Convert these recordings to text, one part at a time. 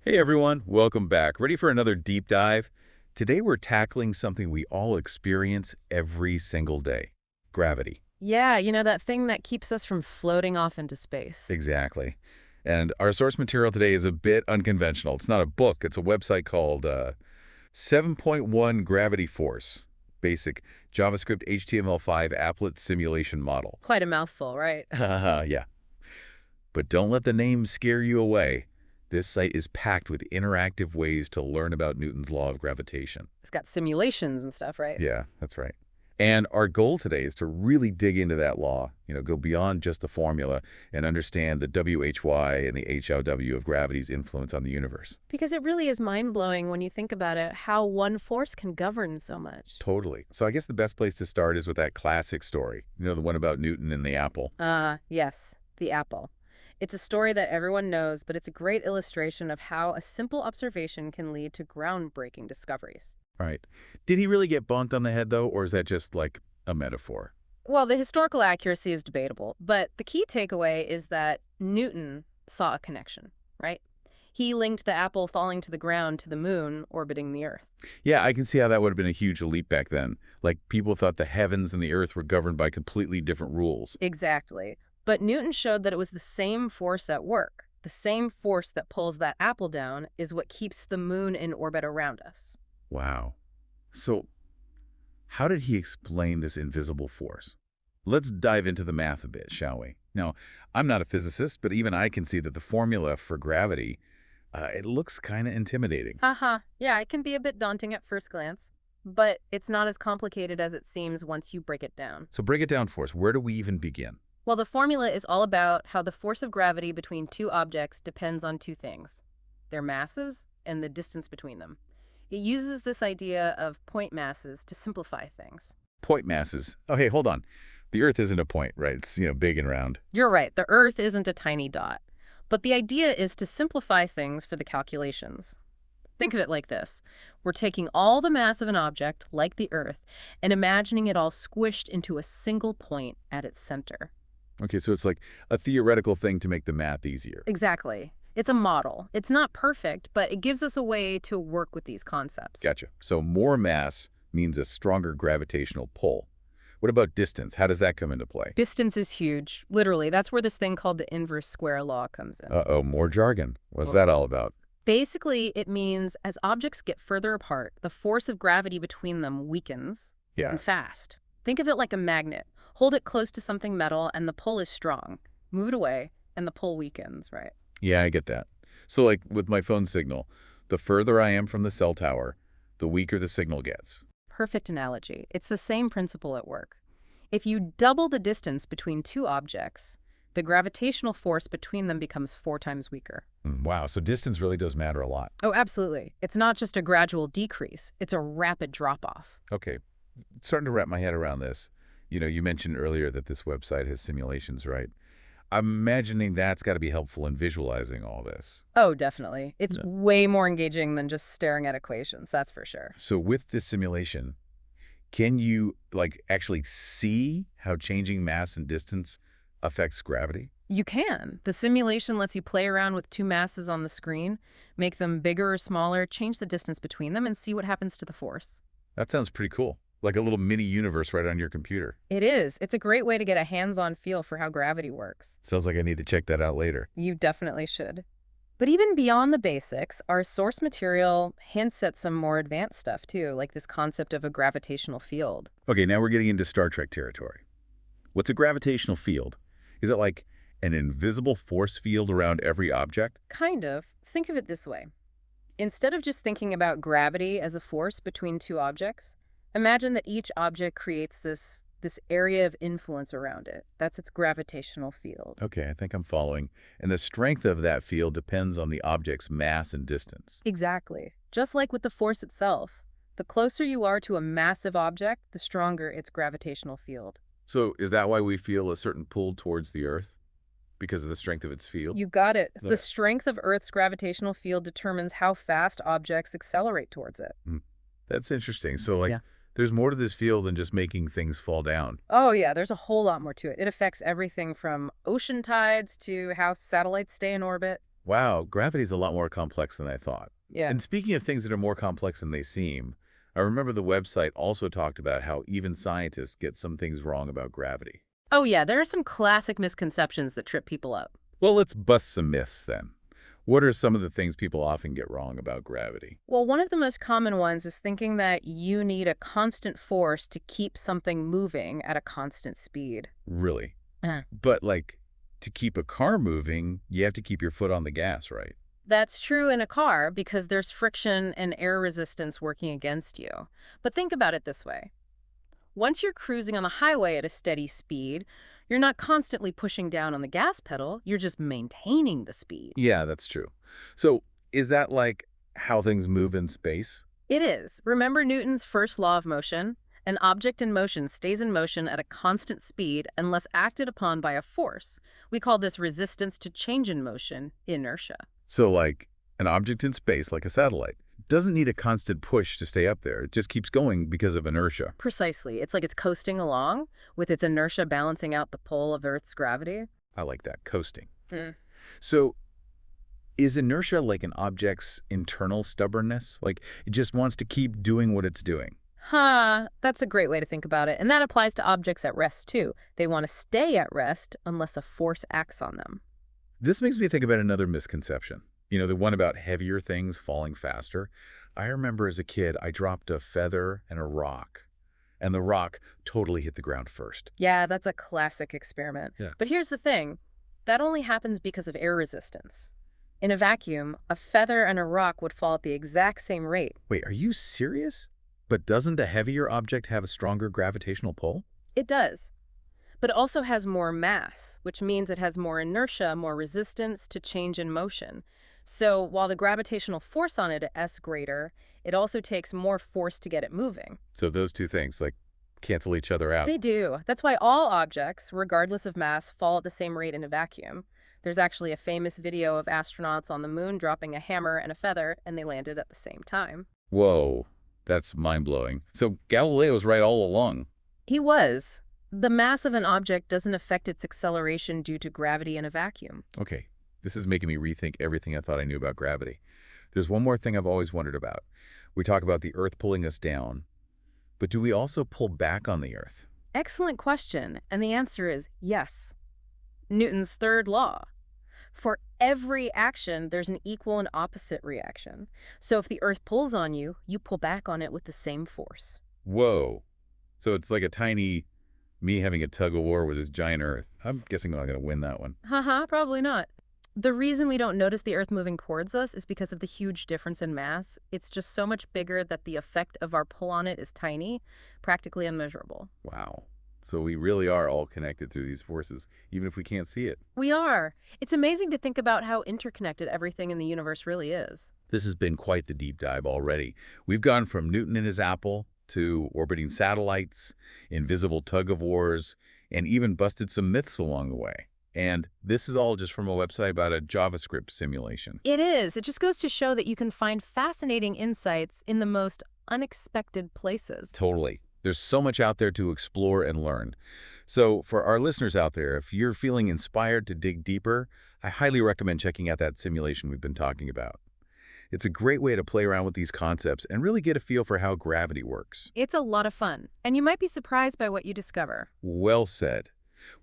Hey everyone, welcome back. Ready for another deep dive? Today we're tackling something we all experience every single day. Gravity. Yeah, that thing that keeps us from floating off into space. Exactly. And our source material today is a bit unconventional. It's not a book, it's a website called 7.1 Gravity Force. Basic JavaScript HTML5 applet simulation model. Quite a mouthful, right? Haha, yeah. But don't let the name scare you away. This site is packed with interactive ways to learn about Newton's law of gravitation. It's got simulations and stuff, right? Yeah, that's right. And our goal today is to really dig into that law, go beyond just the formula and understand the WHY and the HLW of gravity's influence on the universe. Because it really is mind-blowing when you think about it, how one force can govern so much. Totally. So I guess the best place to start is with that classic story, the one about Newton and the apple. Yes, the apple. It's a story that everyone knows, but it's a great illustration of how a simple observation can lead to groundbreaking discoveries. Right. Did he really get bonked on the head, though, or is that just like a metaphor? Well, the historical accuracy is debatable, but the key takeaway is that Newton saw a connection, right? He linked the apple falling to the ground to the moon orbiting the Earth. Yeah, I can see how that would have been a huge leap back then. Like, people thought the heavens and the earth were governed by completely different rules. Exactly. But Newton showed that it was the same force at work. The same force that pulls that apple down is what keeps the moon in orbit around us. Wow. So, how did he explain this invisible force? Let's dive into the math a bit, shall we? Now, I'm not a physicist, but even I can see that the formula for gravity, it looks kind of intimidating. Haha. Yeah, it can be a bit daunting at first glance, but it's not as complicated as it seems once you break it down. So break it down for us. Where do we even begin? Well, the formula is all about how the force of gravity between two objects depends on two things: their masses and the distance between them. It uses this idea of point masses to simplify things. Point masses. Oh, hey, hold on. The Earth isn't a point, right? It's, big and round. You're right, the Earth isn't a tiny dot. But the idea is to simplify things for the calculations. Think of it like this. We're taking all the mass of an object, like the Earth, and imagining it all squished into a single point at its center. Okay, so it's like a theoretical thing to make the math easier. Exactly. It's a model. It's not perfect, but it gives us a way to work with these concepts. Gotcha. So more mass means a stronger gravitational pull. What about distance? How does that come into play? Distance is huge. Literally, that's where this thing called the inverse square law comes in. Uh-oh, more jargon. What's that all about? Basically, it means as objects get further apart, the force of gravity between them weakens Yeah. and fast. Think of it like a magnet. Hold it close to something metal and the pull is strong. Move it away and the pull weakens, right? Yeah, I get that. So like with my phone signal, the further I am from the cell tower, the weaker the signal gets. Perfect analogy. It's the same principle at work. If you double the distance between two objects, the gravitational force between them becomes 4 times weaker. Wow, so distance really does matter a lot. Oh, absolutely. It's not just a gradual decrease. It's a rapid drop-off. Okay, starting to wrap my head around this. You mentioned earlier that this website has simulations, right? I'm imagining that's got to be helpful in visualizing all this. Oh, definitely. It's Yeah. way more engaging than just staring at equations, that's for sure. So with this simulation, can you actually see how changing mass and distance affects gravity? You can. The simulation lets you play around with two masses on the screen, make them bigger or smaller, change the distance between them, and see what happens to the force. That sounds pretty cool. Like a little mini universe right on your computer. It is. It's a great way to get a hands-on feel for how gravity works. Sounds like I need to check that out later. You definitely should. But even beyond the basics, our source material hints at some more advanced stuff too, like this concept of a gravitational field. Okay, now we're getting into Star Trek territory. What's a gravitational field? Is it like an invisible force field around every object? Kind of. Think of it this way. Instead of just thinking about gravity as a force between two objects, imagine that each object creates this area of influence around it. That's its gravitational field. Okay, I think I'm following. And the strength of that field depends on the object's mass and distance. Exactly. Just like with the force itself. The closer you are to a massive object, the stronger its gravitational field. So is that why we feel a certain pull towards the Earth? Because of the strength of its field? You got it. Yeah. The strength of Earth's gravitational field determines how fast objects accelerate towards it. That's interesting. So Yeah. there's more to this field than just making things fall down. Oh, yeah, there's a whole lot more to it. It affects everything from ocean tides to how satellites stay in orbit. Wow, gravity's a lot more complex than I thought. Yeah. And speaking of things that are more complex than they seem, I remember the website also talked about how even scientists get some things wrong about gravity. Oh, yeah, there are some classic misconceptions that trip people up. Well, let's bust some myths then. What are some of the things people often get wrong about gravity? Well, one of the most common ones is thinking that you need a constant force to keep something moving at a constant speed. Really? Uh, But, like, to keep a car moving, you have to keep your foot on the gas, right? That's true in a car because there's friction and air resistance working against you. But think about it this way. Once you're cruising on the highway at a steady speed, you're not constantly pushing down on the gas pedal, you're just maintaining the speed. Yeah, that's true. So, is that like how things move in space? It is. Remember Newton's first law of motion? An object in motion stays in motion at a constant speed unless acted upon by a force. We call this resistance to change in motion, inertia. So, like, an object in space, like a satellite, doesn't need a constant push to stay up there. It just keeps going because of inertia. Precisely. It's like it's coasting along, with its inertia balancing out the pull of Earth's gravity. I like that, coasting. Mm. So, is inertia like an object's internal stubbornness? Like, it just wants to keep doing what it's doing? That's a great way to think about it. And that applies to objects at rest, too. They want to stay at rest unless a force acts on them. This makes me think about another misconception. You know, the one about heavier things falling faster. I remember as a kid, I dropped a feather and a rock, and the rock totally hit the ground first. Yeah, that's a classic experiment. Yeah. But here's the thing. That only happens because of air resistance. In a vacuum, a feather and a rock would fall at the exact same rate. Wait, are you serious? But doesn't a heavier object have a stronger gravitational pull? It does. But it also has more mass, which means it has more inertia, more resistance to change in motion. So while the gravitational force on it is S greater, it also takes more force to get it moving. So those two things, like, cancel each other out. They do. That's why all objects, regardless of mass, fall at the same rate in a vacuum. There's actually a famous video of astronauts on the moon dropping a hammer and a feather, and they landed at the same time. Whoa, that's mind-blowing. So Galileo was right all along. He was. The mass of an object doesn't affect its acceleration due to gravity in a vacuum. Okay, this is making me rethink everything I thought I knew about gravity. There's one more thing I've always wondered about. We talk about the Earth pulling us down, but do we also pull back on the Earth? Excellent question, and the answer is yes. Newton's third law. For every action, there's an equal and opposite reaction. So if the Earth pulls on you, you pull back on it with the same force. Whoa. So it's like a tiny me having a tug-of-war with this giant Earth. I'm guessing I'm not going to win that one. Haha, probably not. The reason we don't notice the Earth moving towards us is because of the huge difference in mass. It's just so much bigger that the effect of our pull on it is tiny, practically unmeasurable. Wow. So we really are all connected through these forces, even if we can't see it. We are. It's amazing to think about how interconnected everything in the universe really is. This has been quite the deep dive already. We've gone from Newton and his apple to orbiting satellites, invisible tug-of-wars, and even busted some myths along the way. And this is all just from a website about a JavaScript simulation. It is. It just goes to show that you can find fascinating insights in the most unexpected places. Totally. There's so much out there to explore and learn. So for our listeners out there, if you're feeling inspired to dig deeper, I highly recommend checking out that simulation we've been talking about. It's a great way to play around with these concepts and really get a feel for how gravity works. It's a lot of fun, and you might be surprised by what you discover. Well said.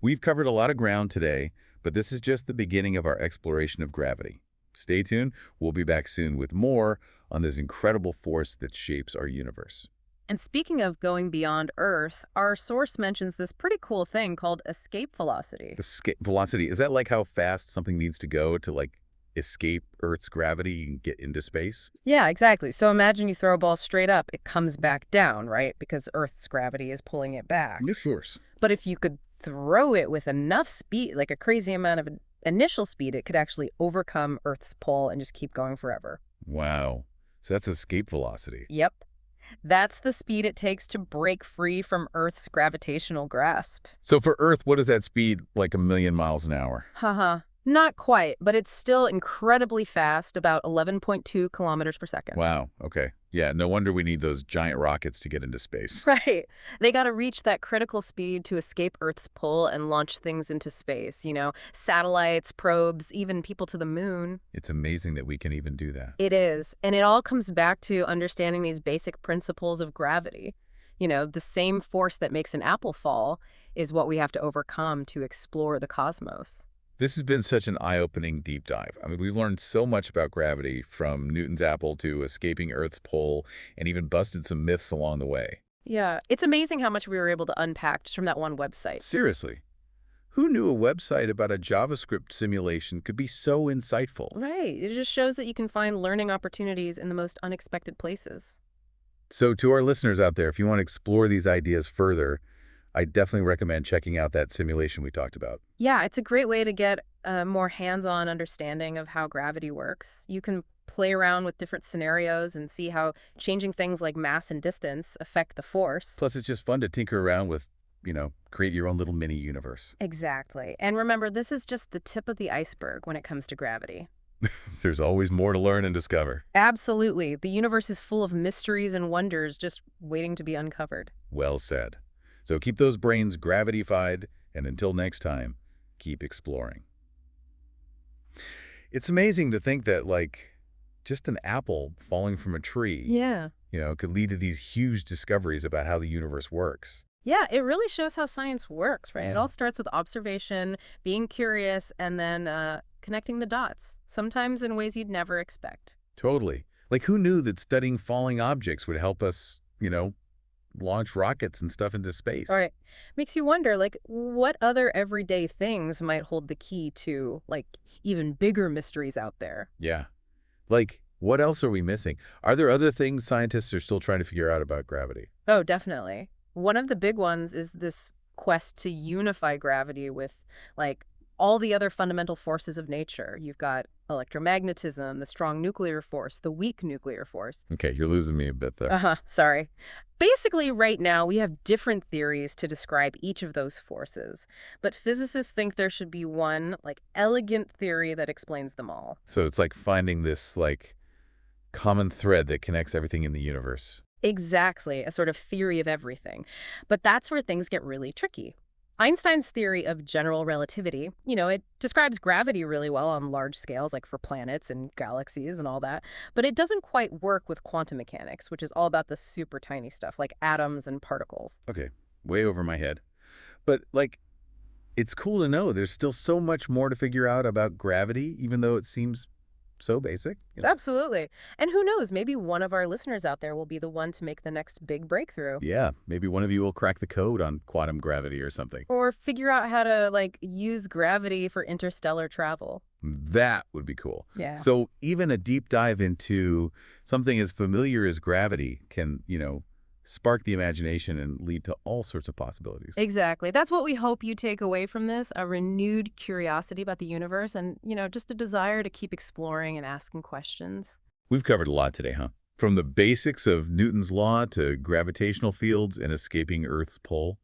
We've covered a lot of ground today, but this is just the beginning of our exploration of gravity. Stay tuned. We'll be back soon with more on this incredible force that shapes our universe. And speaking of going beyond Earth, our source mentions this pretty cool thing called escape velocity. Escape velocity, is that like how fast something needs to go to escape Earth's gravity and get into space? Yeah, exactly. So imagine you throw a ball straight up, it comes back down, right? Because Earth's gravity is pulling it back. Of course. But if you could throw it with enough speed, like a crazy amount of initial speed, it could actually overcome Earth's pull and just keep going forever. Wow. So that's escape velocity. Yep. That's the speed it takes to break free from Earth's gravitational grasp. So for Earth, what is that speed, like 1,000,000 miles an hour? Haha. Not quite, but it's still incredibly fast, about 11.2 kilometers per second. Wow, okay. Yeah, no wonder we need those giant rockets to get into space. Right. They got to reach that critical speed to escape Earth's pull and launch things into space, satellites, probes, even people to the moon. It's amazing that we can even do that. It is. And it all comes back to understanding these basic principles of gravity. The same force that makes an apple fall is what we have to overcome to explore the cosmos. This has been such an eye-opening deep dive. I mean, we've learned so much about gravity, from Newton's apple to escaping Earth's pull, and even busted some myths along the way. Yeah, it's amazing how much we were able to unpack just from that one website. Seriously, who knew a website about a JavaScript simulation could be so insightful? Right. It just shows that you can find learning opportunities in the most unexpected places. So to our listeners out there, if you want to explore these ideas further, I definitely recommend checking out that simulation we talked about. Yeah, it's a great way to get a more hands-on understanding of how gravity works. You can play around with different scenarios and see how changing things like mass and distance affect the force. Plus, it's just fun to tinker around with, create your own little mini universe. Exactly. And remember, this is just the tip of the iceberg when it comes to gravity. There's always more to learn and discover. Absolutely. The universe is full of mysteries and wonders just waiting to be uncovered. Well said. So keep those brains gravity-fied, and until next time, keep exploring. It's amazing to think that, just an apple falling from a tree, Yeah. could lead to these huge discoveries about how the universe works. Yeah, it really shows how science works, right? It Yeah. all starts with observation, being curious, and then connecting the dots, sometimes in ways you'd never expect. Totally. Like, who knew that studying falling objects would help us, launch rockets and stuff into space? All right. Makes you wonder, what other everyday things might hold the key to, even bigger mysteries out there? Yeah. What else are we missing? Are there other things scientists are still trying to figure out about gravity? Oh, definitely. One of the big ones is this quest to unify gravity with, all the other fundamental forces of nature. You've got electromagnetism, the strong nuclear force, the weak nuclear force. Okay, you're losing me a bit there. Uh-huh, sorry. Basically, right now, we have different theories to describe each of those forces. But physicists think there should be one, elegant theory that explains them all. So it's like finding this, common thread that connects everything in the universe. Exactly, a sort of theory of everything. But that's where things get really tricky. Einstein's theory of general relativity, it describes gravity really well on large scales, like for planets and galaxies and all that. But it doesn't quite work with quantum mechanics, which is all about the super tiny stuff, like atoms and particles. Okay, way over my head. But, it's cool to know there's still so much more to figure out about gravity, even though it seems so basic. Absolutely. And who knows, maybe one of our listeners out there will be the one to make the next big breakthrough. Yeah, maybe one of you will crack the code on quantum gravity or something. Or figure out how to, use gravity for interstellar travel. That would be cool. Yeah. So even a deep dive into something as familiar as gravity can, spark the imagination and lead to all sorts of possibilities. Exactly. That's what we hope you take away from this, a renewed curiosity about the universe and, just a desire to keep exploring and asking questions. We've covered a lot today, huh? From the basics of Newton's law to gravitational fields and escaping Earth's pull.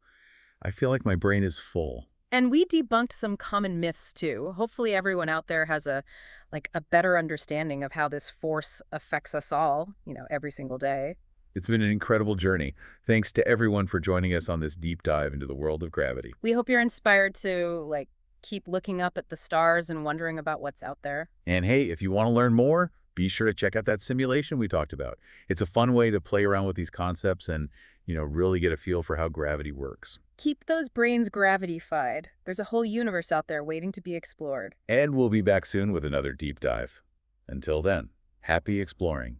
I feel like my brain is full. And we debunked some common myths too. Hopefully everyone out there has a better understanding of how this force affects us all, every single day. It's been an incredible journey. Thanks to everyone for joining us on this deep dive into the world of gravity. We hope you're inspired to keep looking up at the stars and wondering about what's out there. And hey, if you want to learn more, be sure to check out that simulation we talked about. It's a fun way to play around with these concepts and, really get a feel for how gravity works. Keep those brains gravity-fied. There's a whole universe out there waiting to be explored. And we'll be back soon with another deep dive. Until then, happy exploring.